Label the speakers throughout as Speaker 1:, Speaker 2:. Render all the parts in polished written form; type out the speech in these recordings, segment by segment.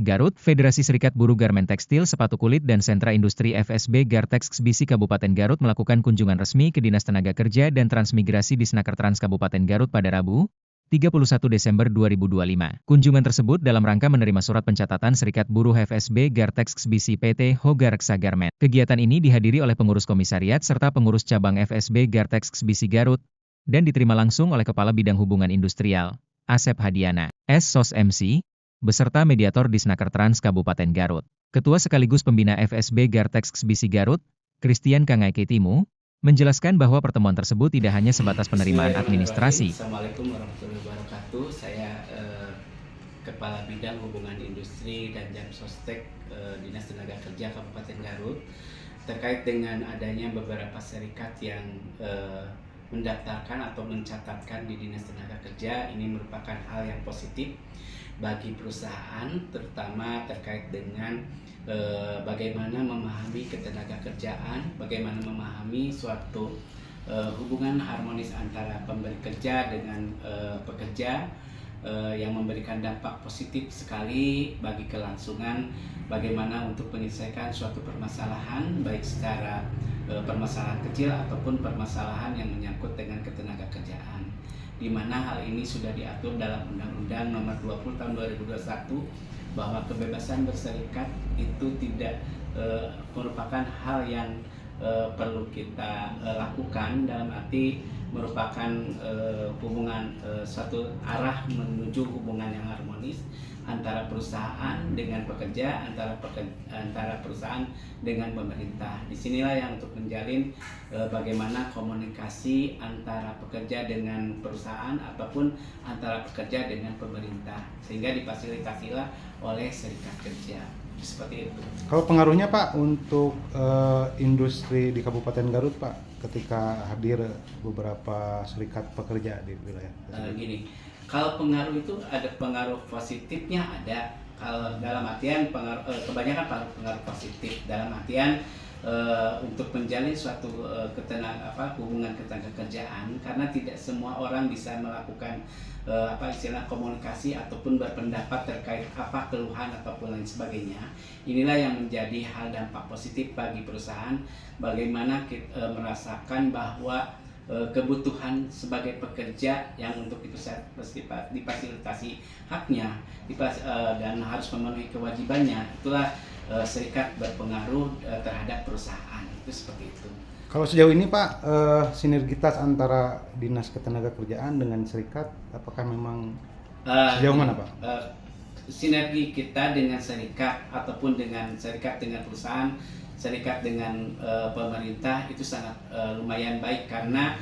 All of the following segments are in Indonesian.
Speaker 1: Garut, Federasi Serikat Buruh Garmen Tekstil, Sepatu Kulit dan Sentra Industri FSB Gartex Bisi Kabupaten Garut melakukan kunjungan resmi ke Dinas Tenaga Kerja dan Transmigrasi di Snaker Trans Kabupaten Garut pada Rabu, 31 Desember 2025. Kunjungan tersebut dalam rangka menerima surat pencatatan Serikat Buruh FSB Gartex Bisi PT Hoga Reksa Garment. Kegiatan ini dihadiri oleh pengurus komisariat serta pengurus cabang FSB Gartex Bisi Garut dan diterima langsung oleh Kepala Bidang Hubungan Industrial, Asep Hadiana, SOS MC, beserta mediator di Snaker Trans Kabupaten Garut. Ketua sekaligus pembina FSB Gartex Bisi Garut, Christian Kangai Ketimu, menjelaskan bahwa pertemuan tersebut tidak hanya sebatas penerimaan administrasi.
Speaker 2: Assalamualaikum warahmatullahi wabarakatuh. Saya Kepala Bidang Hubungan Industri dan Jamsostek Dinas Tenaga Kerja Kabupaten Garut terkait dengan adanya beberapa serikat yang mendaftarkan atau mencatatkan di Dinas Tenaga Kerja. Ini merupakan hal yang positif bagi perusahaan, terutama terkait dengan bagaimana memahami ketenaga kerjaan, bagaimana memahami suatu hubungan harmonis antara pemberi kerja dengan pekerja yang memberikan dampak positif sekali bagi kelangsungan bagaimana untuk menyelesaikan suatu permasalahan, baik secara permasalahan kecil ataupun permasalahan yang menyangkut dengan ketenaga kerjaan, di mana hal ini sudah diatur dalam Undang-Undang Nomor 20 Tahun 2021 bahwa kebebasan berserikat itu tidak merupakan hal yang perlu kita lakukan, dalam arti merupakan hubungan suatu arah menuju hubungan yang harmonis antara perusahaan dengan pekerja, antara perusahaan dengan pemerintah. Disinilah yang untuk menjalin bagaimana komunikasi antara pekerja dengan perusahaan ataupun antara pekerja dengan pemerintah, sehingga difasilitasilah oleh serikat kerja. Seperti itu.
Speaker 3: Kalau pengaruhnya Pak untuk industri di Kabupaten Garut Pak ketika hadir beberapa serikat pekerja di wilayah
Speaker 2: gini, kalau pengaruh itu ada pengaruh positifnya, ada. Kalau dalam artian pengaruh, kebanyakan pengaruh positif dalam artian untuk menjalin suatu hubungan ketenaga kerjaan, karena tidak semua orang bisa melakukan istilah komunikasi ataupun berpendapat terkait apa keluhan ataupun lain sebagainya. Inilah yang menjadi hal dampak positif bagi perusahaan, bagaimana kita merasakan bahwa kebutuhan sebagai pekerja yang untuk difasilitasi haknya dan harus memenuhi kewajibannya, itulah serikat berpengaruh terhadap perusahaan. Itu seperti itu.
Speaker 3: Kalau sejauh ini Pak, sinergitas antara Dinas Ketenagakerjaan dengan serikat, apakah memang sejauh mana Pak?
Speaker 2: Sinergi kita dengan serikat ataupun dengan serikat dengan perusahaan, serikat dengan pemerintah itu sangat lumayan baik, karena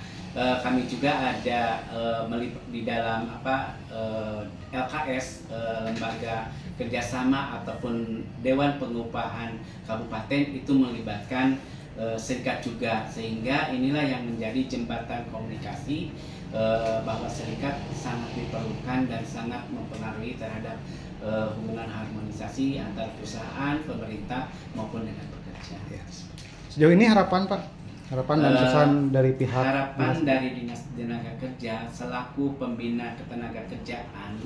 Speaker 2: kami juga ada di dalam LKS, lembaga kerjasama ataupun Dewan Pengupahan Kabupaten, itu melibatkan serikat juga, sehingga inilah yang menjadi jembatan komunikasi bahwa serikat sangat diperlukan dan sangat mempengaruhi terhadap hubungan harmonisasi antara perusahaan, pemerintah maupun dengan pekerja.
Speaker 3: Ya. Sejauh ini harapan Pak, harapan dan pesan dari pihak
Speaker 2: dari Dinas Tenaga Kerja selaku pembina ketenaga kerjaan,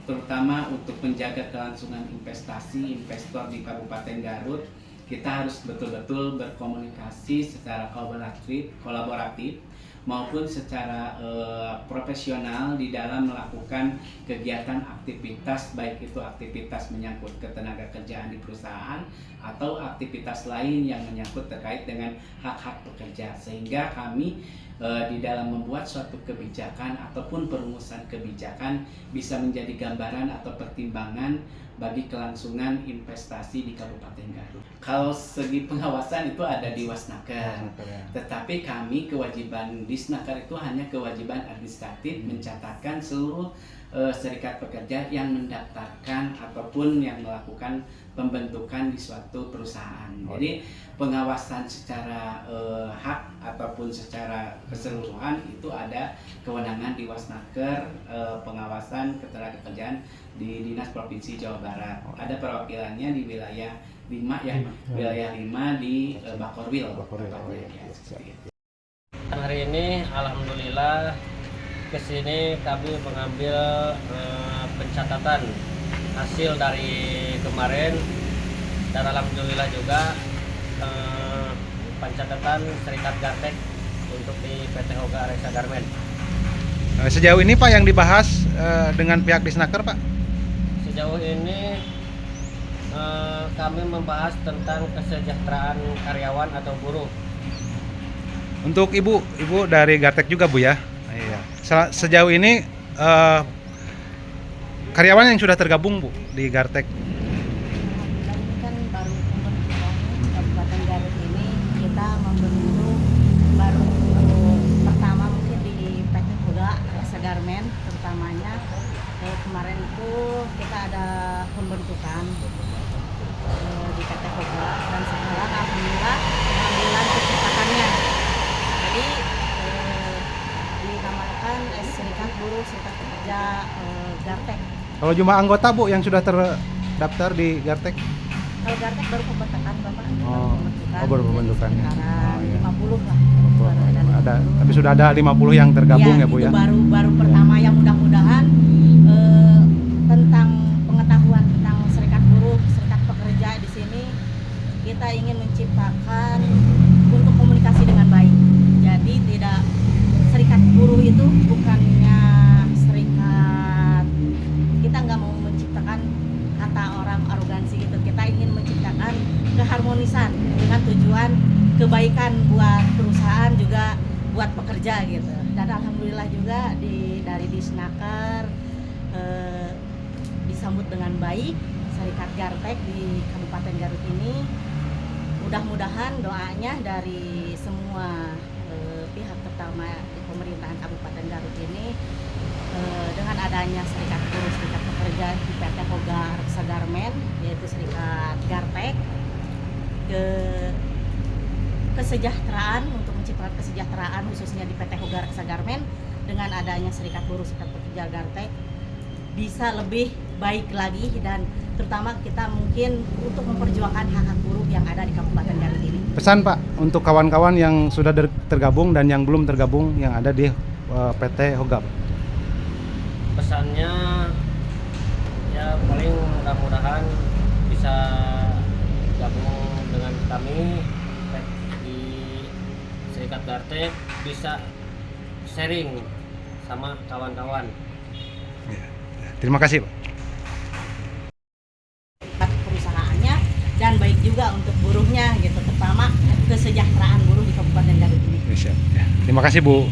Speaker 2: terutama untuk menjaga kelangsungan investasi investor di Kabupaten Garut, kita harus betul-betul berkomunikasi secara kolaboratif maupun secara profesional di dalam melakukan kegiatan aktivitas, baik itu aktivitas menyangkut ketenaga kerjaan di perusahaan atau aktivitas lain yang menyangkut terkait dengan hak-hak pekerja, sehingga kami di dalam membuat suatu kebijakan ataupun perumusan kebijakan bisa menjadi gambaran atau pertimbangan bagi kelangsungan investasi di Kabupaten Garut. Kalau segi pengawasan itu ada di Wasnaker, tetapi kami kewajiban di Snaker itu hanya kewajiban administratif, mencatatkan seluruh serikat pekerja yang mendaftarkan ataupun yang melakukan pembentukan di suatu perusahaan. Jadi pengawasan secara hak ataupun secara keseluruhan itu ada kewenangan di Wasnaker, pengawasan ketenagakerjaan di Dinas Provinsi Jawa Barat. Ada perwakilannya di wilayah 5 ya, wilayah 5 di Bakorwil.
Speaker 4: Hari ini alhamdulillah kesini kami mengambil pencatatan hasil dari kemarin, dan alhamdulillah juga pencatatan Serikat Gartek untuk di PT Hoga Reksa Garmen.
Speaker 3: Sejauh ini Pak yang dibahas dengan pihak Disnaker Pak?
Speaker 4: Sejauh ini kami membahas tentang kesejahteraan karyawan atau buruh.
Speaker 3: Untuk ibu dari Gartek juga Bu ya? Iya. Sejauh ini karyawan yang sudah tergabung Bu di Gartek?
Speaker 5: Ini kan baru pembentukan Kabupaten Garut ini, kita membentuk baru pertama mungkin di PT Hoga Reksa Garmen terutamanya. Kemarin itu kita ada pembentukan di PT Hoga, dan sekarang alhamdulillah pengambilan kecepatannya. Jadi dinamakan Serikat Buruh Serikat Pekerja Gartek.
Speaker 3: Kalau jumlah anggota Bu yang sudah terdaftar di Gartek?
Speaker 5: Kalau Gartek baru pembentukan Bapak.
Speaker 3: Baru pembentukan ya.
Speaker 5: Sekarang 50 lah.
Speaker 3: Ada, tapi sudah ada 50 yang tergabung ya Bu
Speaker 5: itu
Speaker 3: ya?
Speaker 5: baru pertama yang mudah-mudahan tentang pengetahuan tentang serikat buruh, serikat pekerja di sini kita ingin menciptakan untuk komunikasi dengan baik. Jadi tidak, serikat buruh itu bukannya serikat, kita nggak mau menciptakan kata orang arogansi gitu. Kita ingin menciptakan keharmonisan dengan tujuan kebaikan buat perusahaan juga buat pekerja gitu. Dan alhamdulillah juga dari Disnaker disambut dengan baik Serikat Gartek di Kabupaten Garut ini. Mudah-mudahan doanya dari semua pihak, terutama di pemerintahan Kabupaten Garut ini, dengan adanya Serikat Buruh Serikat Pekerja di PT Hoga Reksa Garmen, yaitu Serikat Gartek, kesejahteraan, untuk menciptakan kesejahteraan khususnya di PT Hoga Reksa Garmen, dengan adanya Serikat Buruh Serikat Pekerja Gartek bisa lebih baik lagi, dan terutama kita mungkin untuk memperjuangkan hak-hak buruh yang ada di Kabupaten Garut ini.
Speaker 3: Pesan Pak untuk kawan-kawan yang sudah tergabung dan yang belum tergabung yang ada di PT Hoga.
Speaker 4: Pesannya ya paling mudah-mudahan bisa gabung dengan kami di Serikat Gartek, bisa sharing sama kawan-kawan.
Speaker 3: Terima kasih Pak.
Speaker 5: Perusahaannya dan baik juga untuk buruhnya gitu, terutama kesejahteraan buruh di Kabupaten Garut ini.
Speaker 3: Terima kasih Bu.